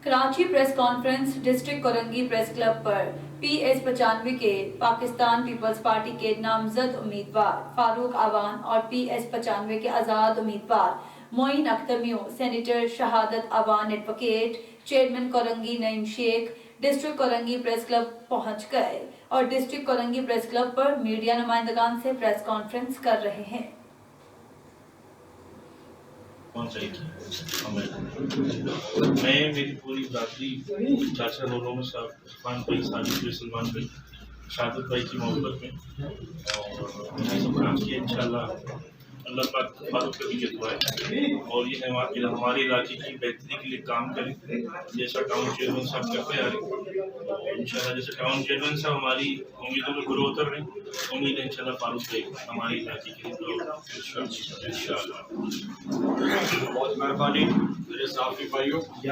Karachi press conference district Korangi press club पर PS 95 के Pakistan peoples party के नामजद उम्मीदवार फारूक आवान और PS 95 के आजाद उम्मीदवार मोइन अख्तर म्यू, senator Shahadat Awan advocate, chairman Korangi Naeem Sheikh district Korangi press club पहुंच गए और डिस्ट्रिक्ट कोरंगी प्रेस क्लब पर मीडिया नुमाइंदगान से प्रेस कॉन्फ्रेंस कर रहे हैं। मैं मेरी पूरी बरादरी चाचा दोनों में सलमान भाई, साजिद भाई, सलमान भाई, शहादत भाई की मोहब्बत में और सब काम किया इंशाल्लाह अल्लाह पाक फारूक कभी के दुआ है और ये हमारे इलाके की बेहतरी के लिए काम करें जैसा टाउन चेयरमैन साहब करते आ रहे इंशाल्लाह। जैसे टाउन चेयरमैन साहब हमारी उम्मीदों में पूरे उतर रहे, उम्मीद है इंशाल्लाह फारूक भाई हमारे इलाके के लिए इंशाल्लाह। बहुत मेहरबानी मेरे साथी भाइयों।